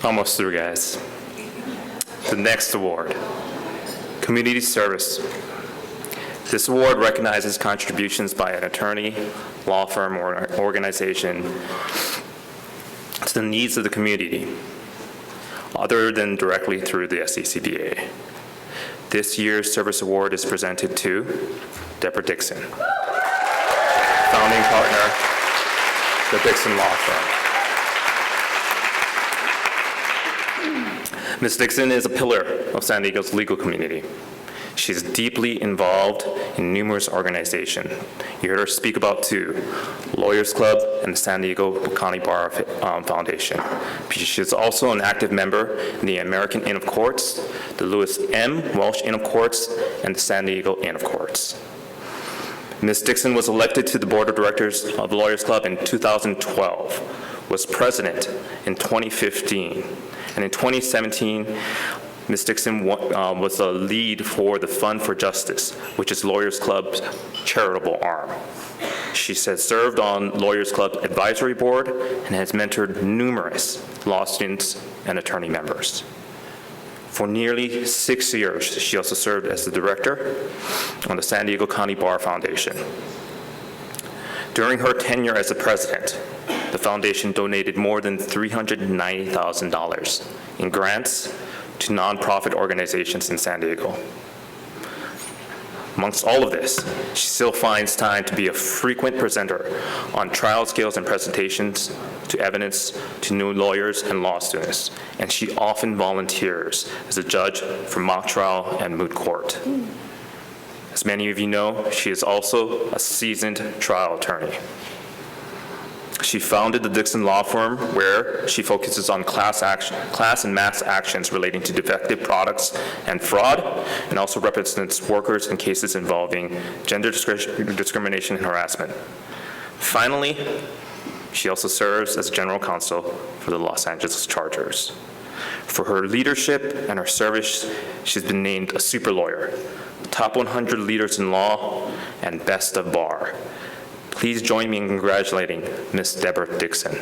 Almost through, guys. The next award, Community Service. This award recognizes contributions by an attorney, law firm, or organization to the needs of the community, other than directly through the SDCBA. This year's service award is presented to Deborah Dixon, founding partner, the Dixon Law Firm. Ms. Dixon is a pillar of San Diego's legal community. She's deeply involved in numerous organizations. You heard her speak about two, Lawyers Club and the San Diego County Bar Foundation. She's also an active member in the American Inn of Courts, the Lewis M. Welsh Inn of Courts, and the San Diego Inn of Courts. Ms. Dixon was elected to the Board of Directors of the Lawyers Club in 2012, was president in 2015, and in 2017, Ms. Dixon was the lead for the Fund for Justice, which is Lawyers Club's charitable arm. She has served on Lawyers Club Advisory Board and has mentored numerous law students and attorney members. For nearly 6 years, she also served as the director on the San Diego County Bar Foundation. During her tenure as the president, the foundation donated more than $390,000 in grants to nonprofit organizations in San Diego. Amongst all of this, she still finds time to be a frequent presenter on trial skills and presentations to evidence to new lawyers and law students, and she often volunteers as a judge for mock trial and moot court. As many of you know, she is also a seasoned trial attorney. She founded the Dixon Law Firm, where she focuses on class and mass actions relating to defective products and fraud, and also represents workers in cases involving gender discrimination and harassment. Finally, she also serves as general counsel for the Los Angeles Chargers. For her leadership and her service, she's been named a super lawyer, top 100 leaders in law, and best of bar. Please join me in congratulating Ms. Deborah Dixon.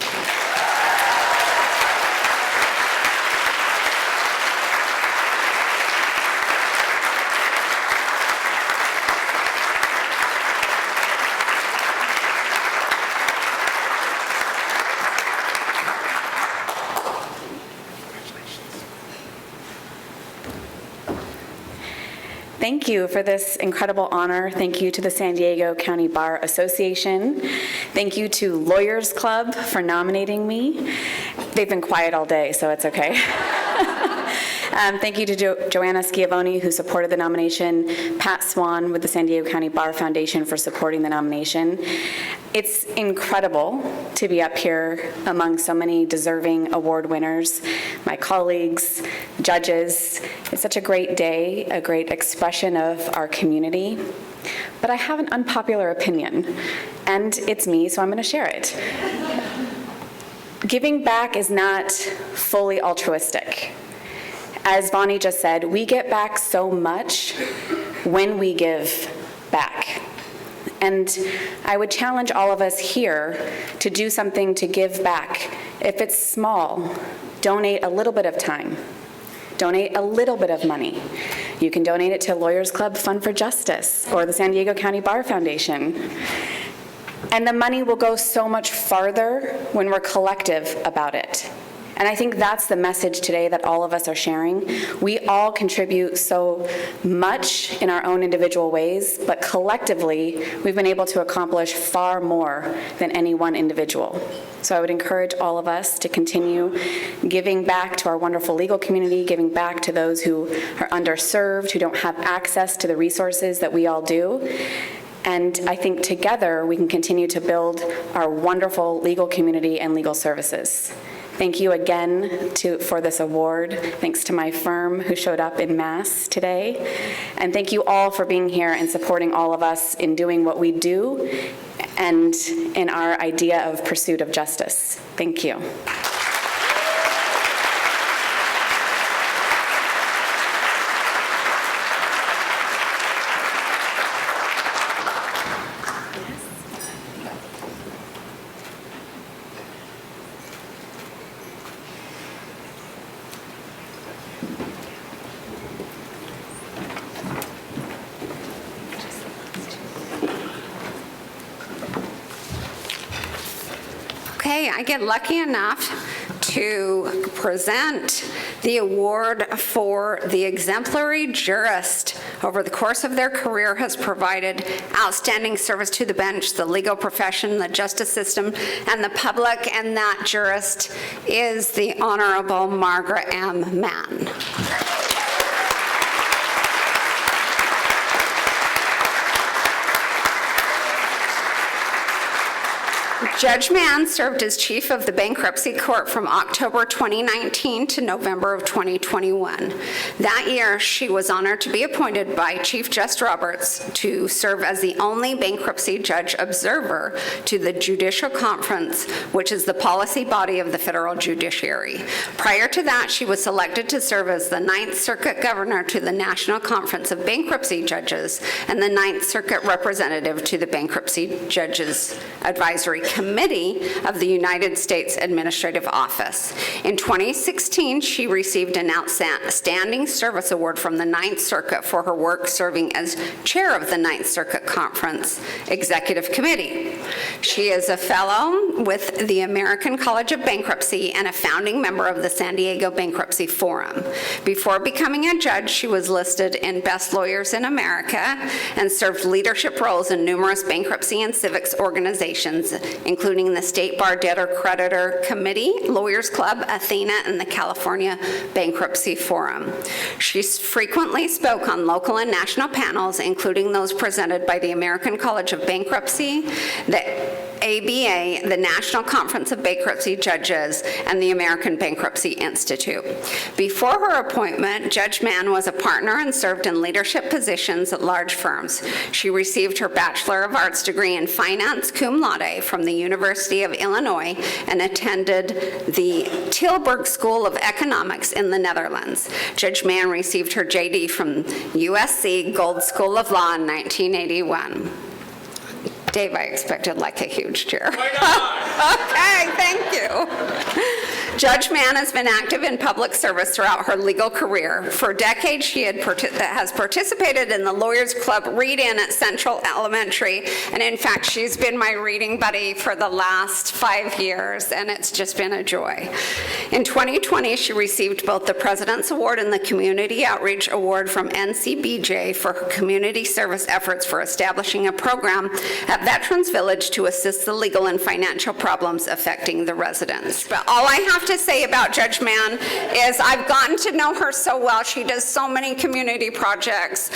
Thank you for this incredible honor. Thank you to the San Diego County Bar Association. Thank you to Lawyers Club for nominating me. They've been quiet all day, so it's okay. Thank you to Joanna Schiavone, who supported the nomination, Pat Swan with the San Diego County Bar Foundation for supporting the nomination. It's incredible to be up here among so many deserving award winners, my colleagues, judges. It's such a great day, a great expression of our community. But I have an unpopular opinion, and it's me, so I'm going to share it. Giving back is not fully altruistic. As Vaani just said, we get back so much when we give back. And I would challenge all of us here to do something to give back. If it's small, donate a little bit of time. Donate a little bit of money. You can donate it to Lawyers Club Fund for Justice or the San Diego County Bar Foundation. And the money will go so much farther when we're collective about it. And I think that's the message today that all of us are sharing. We all contribute so much in our own individual ways, but collectively, we've been able to accomplish far more than any one individual. So I would encourage all of us to continue giving back to our wonderful legal community, giving back to those who are underserved, who don't have access to the resources that we all do. And I think together we can continue to build our wonderful legal community and legal services. Thank you again for this award. Thanks to my firm who showed up in mass today. And thank you all for being here and supporting all of us in doing what we do and in our idea of pursuit of justice. Thank you. Okay, I get lucky enough to present the award for the exemplary jurist over the course of their career has provided outstanding service to the bench, the legal profession, the justice system, and the public, and that jurist is the Honorable Margaret M. Mann. Judge Mann served as chief of the bankruptcy court from October 2019 to November of 2021. That year, she was honored to be appointed by Chief Justice Roberts to serve as the only bankruptcy judge observer to the Judicial Conference, which is the policy body of the federal judiciary. Prior to that, she was selected to serve as the Ninth Circuit governor to the National Conference of Bankruptcy Judges and the Ninth Circuit representative to the Bankruptcy Judges Advisory Committee of the United States Administrative Office. In 2016, she received an Outstanding Service Award from the Ninth Circuit for her work serving as chair of the Ninth Circuit Conference Executive Committee. She is a fellow with the American College of Bankruptcy and a founding member of the San Diego Bankruptcy Forum. Before becoming a judge, she was listed in Best Lawyers in America and served leadership roles in numerous bankruptcy and civics organizations, including the State Bar Debtor Creditor Committee, Lawyers Club, Athena, and the California Bankruptcy Forum. She frequently spoke on local and national panels, including those presented by the American College of Bankruptcy, the ABA, the National Conference of Bankruptcy Judges, and the American Bankruptcy Institute. Before her appointment, Judge Mann was a partner and served in leadership positions at large firms. She received her Bachelor of Arts degree in Finance cum laude from the University of Illinois and attended the Tilburg School of Economics in the Netherlands. Judge Mann received her JD from USC Gold School of Law in 1981. Dave, I expected like a huge cheer. Okay, thank you. Judge Mann has been active in public service throughout her legal career. For decades, she has participated in the Lawyers Club read-in at Central Elementary, and in fact, she's been my reading buddy for the last 5 years, and it's just been a joy. In 2020, she received both the President's Award and the Community Outreach Award from NCBJ for her community service efforts for establishing a program at Veterans Village to assist the legal and financial problems affecting the residents. But all I have to say about Judge Mann is I've gotten to know her so well. She does so many community projects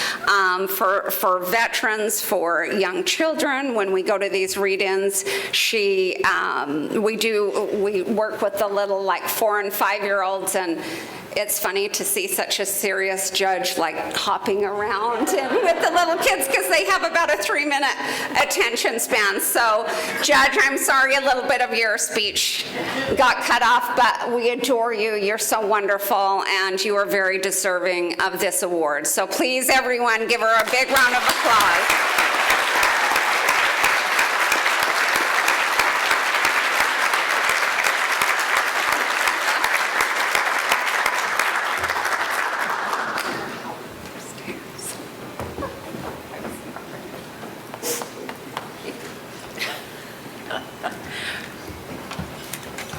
for veterans, for young children. When we go to these read-ins, we work with the little like 4- and 5-year-olds, and it's funny to see such a serious judge like hopping around and with the little kids because they have about a 3-minute attention span. So, Judge, I'm sorry a little bit of your speech got cut off, but we adore you. You're so wonderful, and you are very deserving of this award. So please, everyone, give her a big round of applause.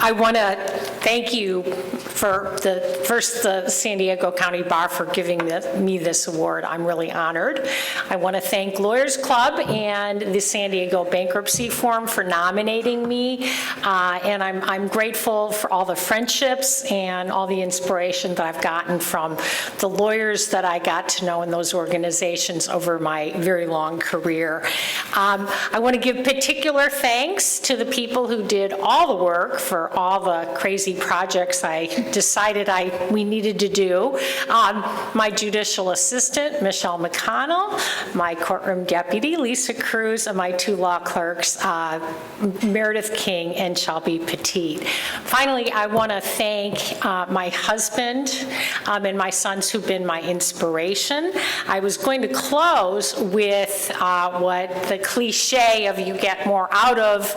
I want to thank you for the San Diego County Bar for giving me this award. I'm really honored. I want to thank Lawyers Club and the San Diego Bankruptcy Forum for nominating me, and I'm grateful for all the friendships and all the inspiration that I've gotten from the lawyers that I got to know in those organizations over my very long career. I want to give particular thanks to the people who did all the work for all the crazy projects I decided we needed to do. My judicial assistant, Michelle McConnell, my courtroom deputy, Lisa Cruz, and my 2 law clerks, Meredith King and Shelby Petit. Finally, I want to thank my husband and my sons who've been my inspiration. I was going to close with what the cliche of you get more out of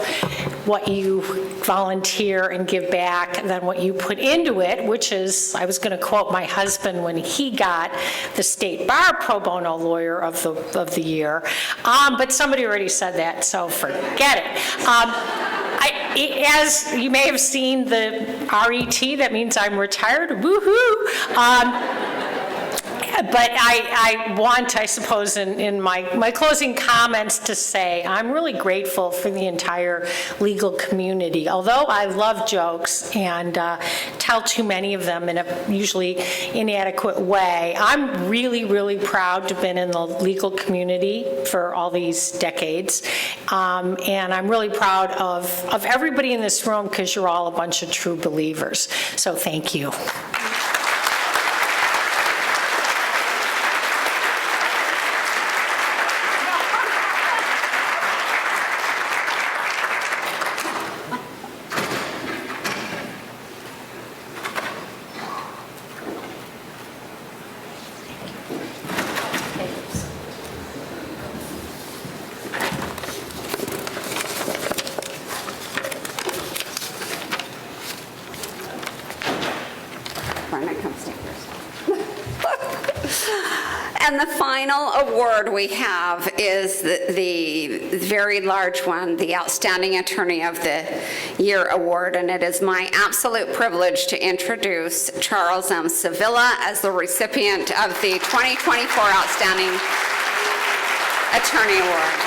what you volunteer and give back than what you put into it, which is, I was going to quote my husband when he got the State Bar Pro Bono Lawyer of the Year, but somebody already said that, so forget it. As you may have seen the RET, that means I'm retired, woohoo! But I want, I suppose, in my closing comments to say I'm really grateful for the entire legal community. Although I love jokes and tell too many of them in a usually inadequate way, I'm really, really proud to have been in the legal community for all these decades. And I'm really proud of everybody in this room because you're all a bunch of true believers. So thank you. And the final award we have is the very large one, the Outstanding Attorney of the Year Award, and it is my absolute privilege to introduce Charles M. Sevilla as the recipient of the 2024 Outstanding Attorney Award.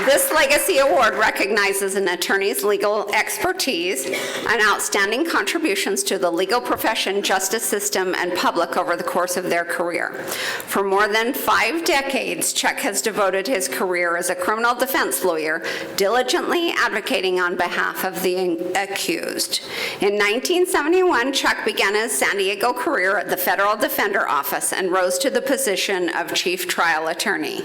This Legacy Award recognizes an attorney's legal expertise and outstanding contributions to the legal profession, justice system, and public over the course of their career. For more than 5 decades, Chuck has devoted his career as a criminal defense lawyer, diligently advocating on behalf of the accused. In 1971, Chuck began his San Diego career at the Federal Defender Office and rose to the position of Chief Trial Attorney.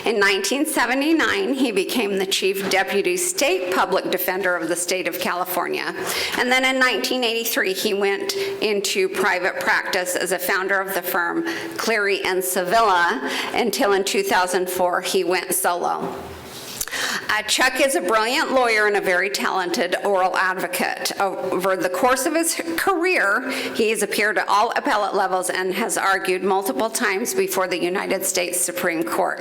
In 1979, he became the Chief Deputy State Public Defender of the state of California. And then in 1983, he went into private practice as a founder of the firm Cleary and Sevilla until in 2004, he went solo. Chuck is a brilliant lawyer and a very talented oral advocate. Over the course of his career, he has appeared at all appellate levels and has argued multiple times before the United States Supreme Court.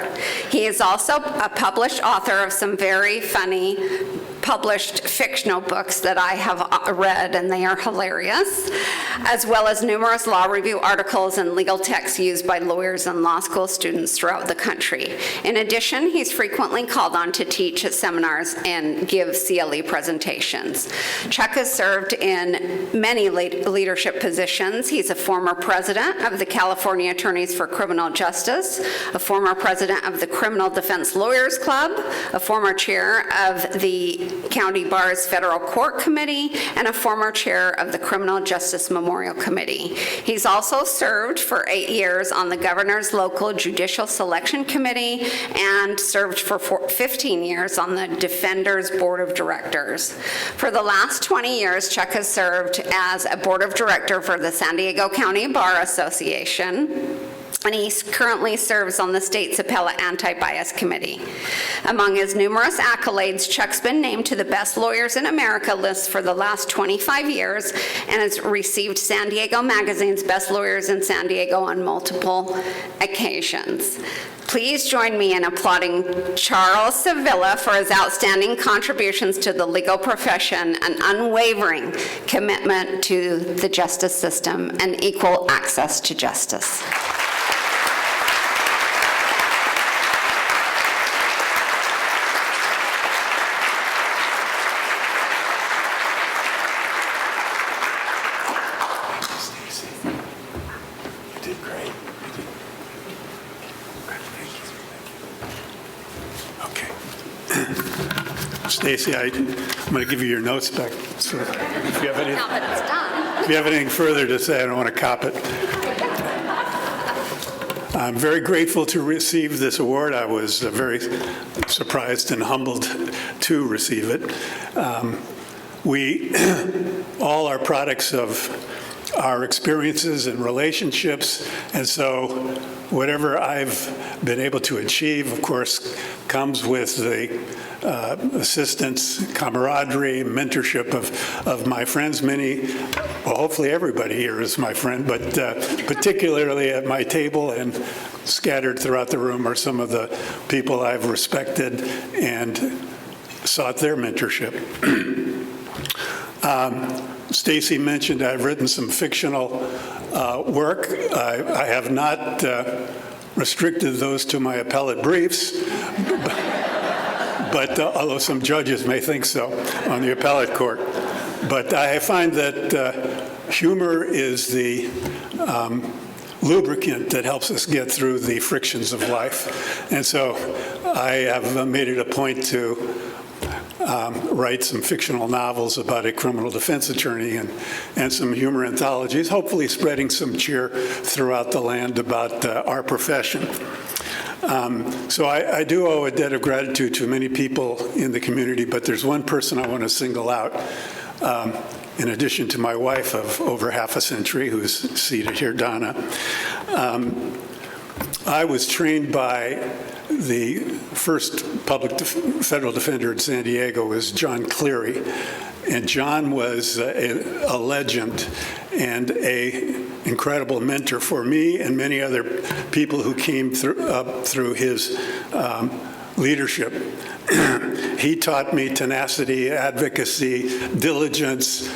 He is also a published author of some very funny published fictional books that I have read, and they are hilarious, as well as numerous law review articles and legal texts used by lawyers and law school students throughout the country. In addition, he's frequently called on to teach at seminars and give CLE presentations. Chuck has served in many leadership positions. He's a former president of the California Attorneys for Criminal Justice, a former president of the Criminal Defense Lawyers Club, a former chair of the County Bar's Federal Court Committee, and a former chair of the Criminal Justice Memorial Committee. He's also served for 8 years on the Governor's Local Judicial Selection Committee and served for 15 years on the Defender's Board of Directors. For the last 20 years, Chuck has served as a board of director for the San Diego County Bar Association. and he currently serves on the state's appellate anti-bias committee. Among his numerous accolades, Chuck's been named to the Best Lawyers in America list for the last 25 years and has received San Diego Magazine's Best Lawyers in San Diego on multiple occasions. Please join me in applauding Charles Sevilla for his outstanding contributions to the legal profession and unwavering commitment to the justice system and equal access to justice. Stacey, I'm going to give you your notes back. So if you have any, Now that it's done. if you have anything further to say, I don't want to cop it. I'm very grateful to receive this award. I was very surprised and humbled to receive it. We all are products of our experiences and relationships, and so whatever I've been able to achieve, of course, comes with the assistance, camaraderie, mentorship of my friends. Many, well, hopefully everybody here is my friend, but particularly at my table and scattered throughout the room are some of the people I've respected and sought their mentorship. Stacey mentioned I've written some fictional work. I have not restricted those to my appellate briefs, but although some judges may think so on the appellate court. But I find that humor is the lubricant that helps us get through the frictions of life. And so I have made it a point to write some fictional novels about a criminal defense attorney and some humor anthologies, hopefully spreading some cheer throughout the land about our profession. So I do owe a debt of gratitude to many people in the community, but there's one person I want to single out, in addition to my wife of over half a century, who's seated here, Donna. I was trained by the first federal defender in San Diego was John Cleary, and John was a legend and an incredible mentor for me and many other people who came through his leadership. He taught me tenacity, advocacy, diligence,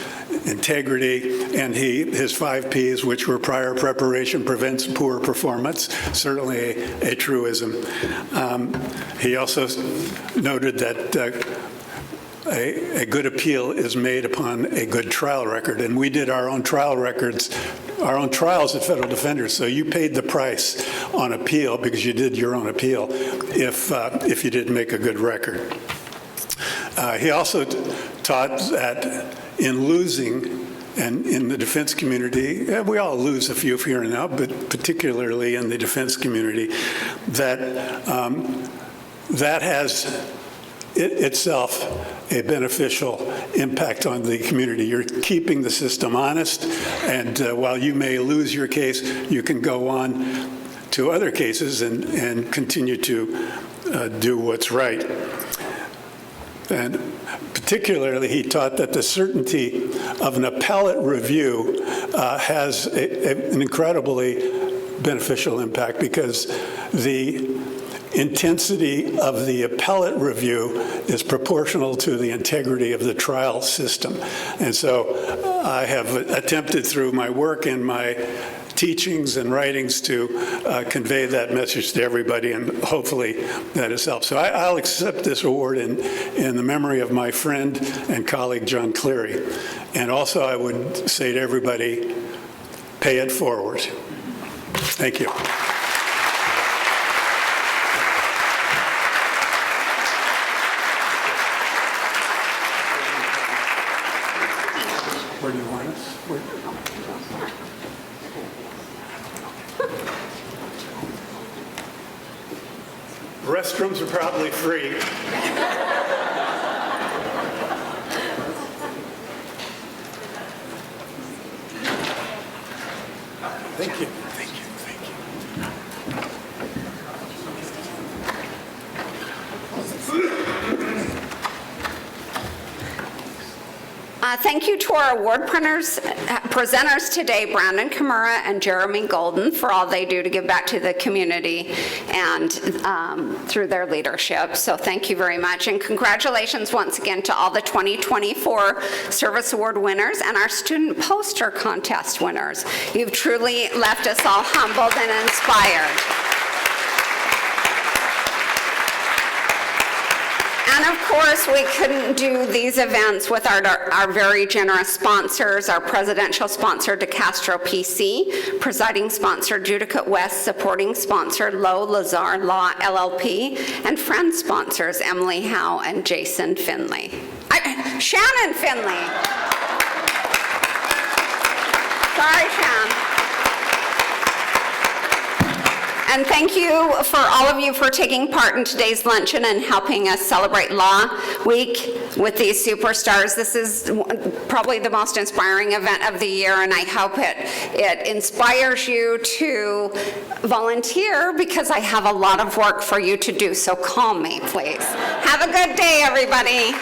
integrity, and his 5 Ps, which were prior preparation prevents poor performance, certainly a truism. He also noted that a good appeal is made upon a good trial record, and we did our own trial records, our own trials at federal defenders, so you paid the price on appeal because you did your own appeal if you didn't make a good record. He also taught that in losing, and in the defense community, we all lose a few here and now, but particularly in the defense community, that that has itself a beneficial impact on the community. You're keeping the system honest, and while you may lose your case, you can go on to other cases and continue to do what's right. And particularly, he taught that the certainty of an appellate review has an incredibly beneficial impact because the intensity of the appellate review is proportional to the integrity of the trial system. And so I have attempted through my work and my teachings and writings to convey that message to everybody, and hopefully that has helped. So I'll accept this award in the memory of my friend and colleague, John Cleary. And also I would say to everybody, pay it forward. Thank you. Where do you want us? Restrooms are probably free. Thank you. Thank you. Thank you. Thank you to our award presenters today, Brandon Kimura and Jeremy Golden, for all they do to give back to the community and through their leadership. So thank you very much. And congratulations once again to all the 2024 Service Award winners and our Student Poster Contest winners. You've truly left us all humbled and inspired. And of course, we couldn't do these events without our very generous sponsors, our presidential sponsor, DeCastro PC, presiding sponsor, Judicate West, supporting sponsor, Lowe Lazar Law LLP, and friend sponsors, Emily Howe and Jason Finley. Shannon Finley. Sorry, Shannon. And thank you for all of you for taking part in today's luncheon and helping us celebrate Law Week with these superstars. This is probably the most inspiring event of the year, and I hope it inspires you to volunteer, because I have a lot of work for you to do, so call me, please. Have a good day, everybody.